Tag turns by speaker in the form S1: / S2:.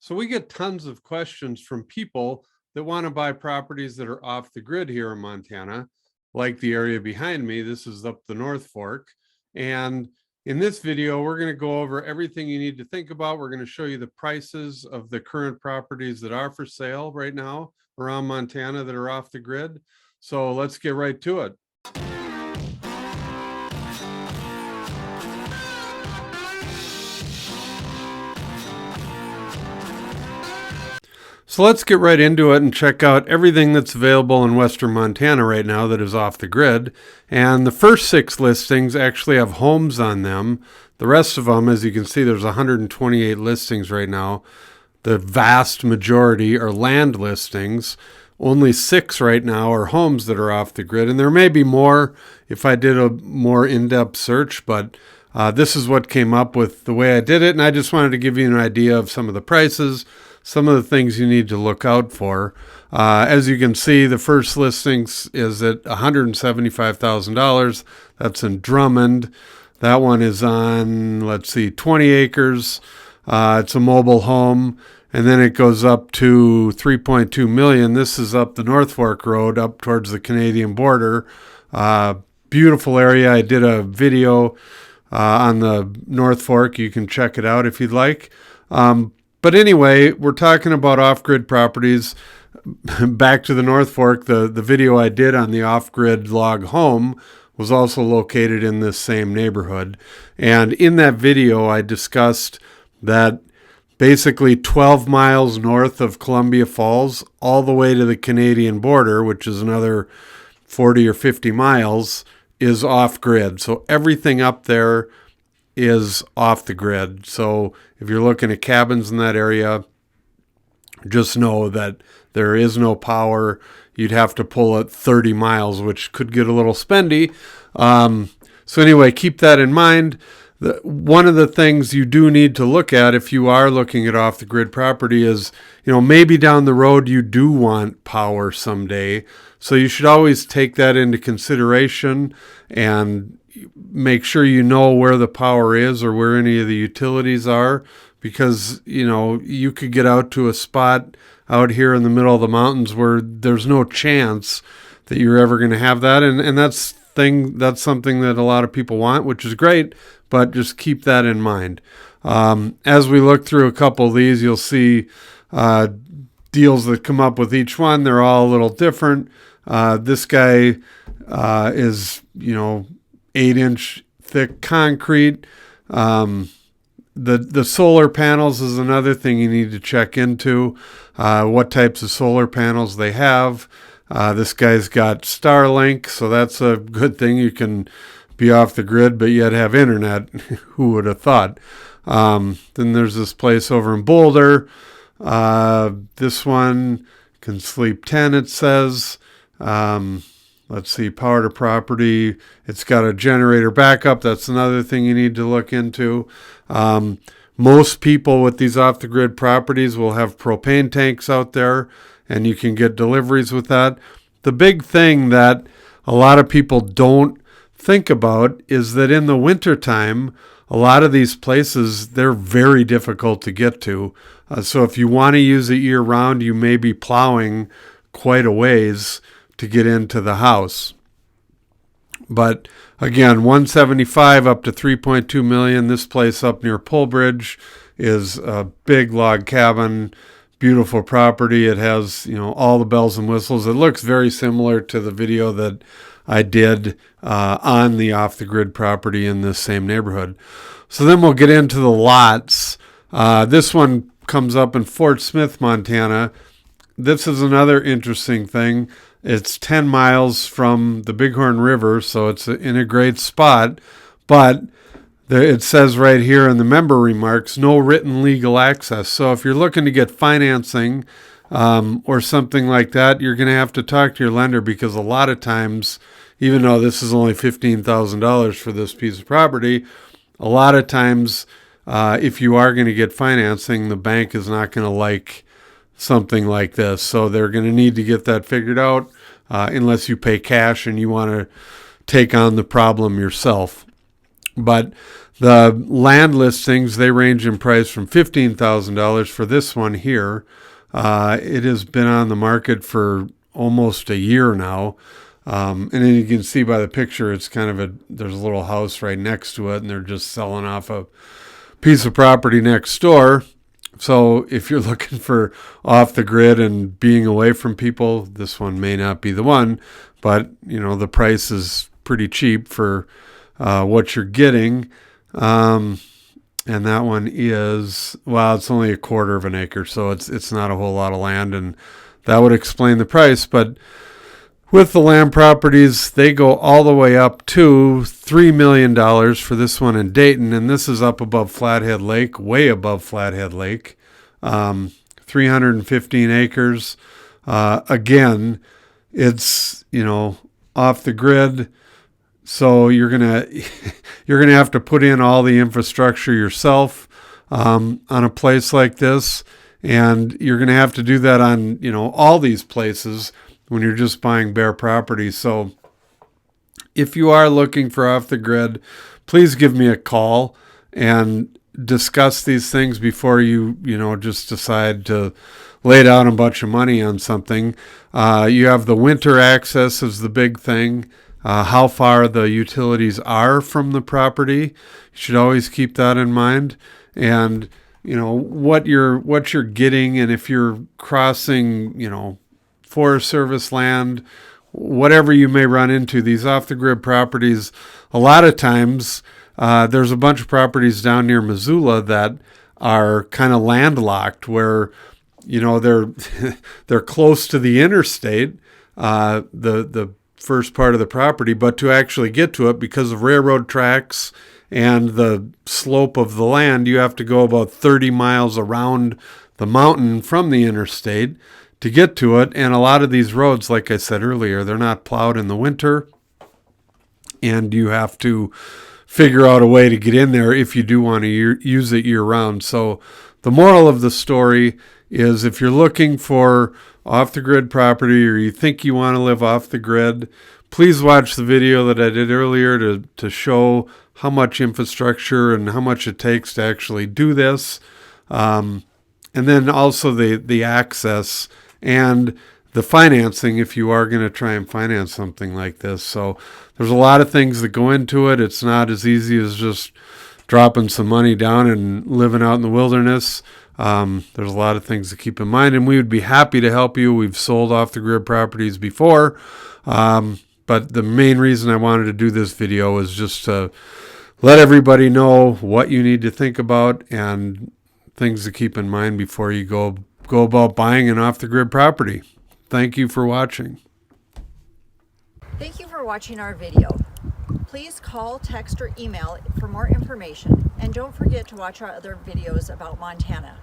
S1: So we get tons of questions from people that want to buy properties that are off the grid here in Montana, like the area behind me. This is up the North Fork. And in this video, we're going to go over everything you need to think about. We're going to show you the prices of the current properties that are for sale right now around Montana that are off the grid. So let's get right to it. So let's get right into it and check out everything that's available in Western Montana right now that is off the grid. And the first 6 listings actually have homes on them. The rest of them, as you can see, there's 128 listings right now. The vast majority are land listings. Only 6 right now are homes that are off the grid. And there may be more if I did a more in-depth search, but this is what came up with the way I did it. And I just wanted to give you an idea of some of the prices, some of the things you need to look out for. As you can see, the first listing is at $175,000. That's in Drummond. That one is on, 20 acres. It's a mobile home. And then it goes up to $3.2 million. This is up the North Fork Road, up towards the Canadian border. Beautiful area. I did a video on the North Fork. You can check it out if you'd like. But anyway, we're talking about off-grid properties. Back to the North Fork, the video I did on the off-grid log home was also located in this same neighborhood. And in that video, I discussed that basically 12 miles north of Columbia Falls, all the way to the Canadian border, which is another 40 or 50 miles, is off-grid. So everything up there is off the grid. So if you're looking at cabins in that area, just know that there is no power. You'd have to pull it 30 miles, which could get a little spendy. So anyway, keep that in mind. One of the things you do need to look at if you are looking at off the grid property is, maybe down the road you do want power someday. So you should always take that into consideration and make sure you know where the power is or where any of the utilities are, because you could get out to a spot out here in the middle of the mountains where there's no chance that you're ever going to have that, and that's something that a lot of people want, which is great, but just keep that in mind. As we look through a couple of these, you'll see deals that come up with each one. They're all a little different. This guy is 8-inch thick concrete. The solar panels is another thing you need to check into, what types of solar panels they have. This guy's got Starlink, so that's a good thing. You can be off the grid, but yet have internet. Who would have thought? Then there's this place over in Boulder. This one can sleep 10, it says. Let's see, power to property. It's got a generator backup. That's another thing you need to look into. Most people with these off-the-grid properties will have propane tanks out there, and you can get deliveries with that. The big thing that a lot of people don't think about is that in the wintertime, a lot of these places, they're very difficult to get to. So if you want to use it year-round, you may be plowing quite a ways to get into the house. But again, 175 up to 3.2 million. This place up near Pullbridge is a big log cabin, beautiful property. It has, all the bells and whistles. It looks very similar to the video that I did on the off-the-grid property in this same neighborhood. So then we'll get into the lots. This one comes up in Fort Smith, Montana. This is another interesting thing. It's 10 miles from the Bighorn River, so it's in a great spot. But it says right here in the member remarks, no written legal access. So if you're looking to get financing or something like that, you're going to have to talk to your lender, because a lot of times, even though this is only $15,000 for this piece of property, a lot of times if you are going to get financing, the bank is not going to like something like this. So they're going to need to get that figured out unless you pay cash and you want to take on the problem yourself. But The land listings, they range in price from $15,000 for this one here. It has been on the market for almost a year now. And then you can see by the picture, it's kind of there's a little house right next to it, and they're just selling off a piece of property next door. So if you're looking for off the grid and being away from people, this one may not be the one, but the price is pretty cheap for what you're getting. And that one is, well, it's only 1/4 of an acre, so it's not a whole lot of land, and that would explain the price. But with the land properties, they go all the way up to $3 million for this one in Dayton, and this is up above Flathead Lake, way above Flathead Lake, 315 acres. Again, it's, off the grid, so you're gonna have to put in all the infrastructure yourself on a place like this, and you're gonna have to do that on all these places when you're just buying bare property. So if you are looking for off the grid, please give me a call and discuss these things before you just decide to lay down a bunch of money on something. You have the winter access is the big thing. How far the utilities are from the property. You should always keep that in mind. And what you're getting, and if you're crossing Forest Service land, whatever you may run into, these off-the-grid properties, a lot of times there's a bunch of properties down near Missoula that are kind of landlocked, where they're close to the interstate, the first part of the property, but to actually get to it, because of railroad tracks and the slope of the land, you have to go about 30 miles around the mountain from the interstate to get to it. And a lot of these roads, like I said earlier, they're not plowed in the winter, and you have to figure out a way to get in there if you do want to use it year round. So the moral of the story is, if you're looking for off the grid property, or you think you want to live off the grid, please watch the video that I did earlier to show how much infrastructure and how much it takes to actually do this. And then also the access and the financing, if you are going to try and finance something like this. So there's a lot of things that go into it. It's not as easy as just dropping some money down and living out in the wilderness. There's a lot of things to keep in mind, and we would be happy to help you. We've sold off the grid properties before, but the main reason I wanted to do this video is just to let everybody know what you need to think about and things to keep in mind before you go about buying an off the grid property. Thank you for watching.
S2: Thank you for watching our video. Please call, text, or email for more information, and don't forget to watch our other videos about Montana.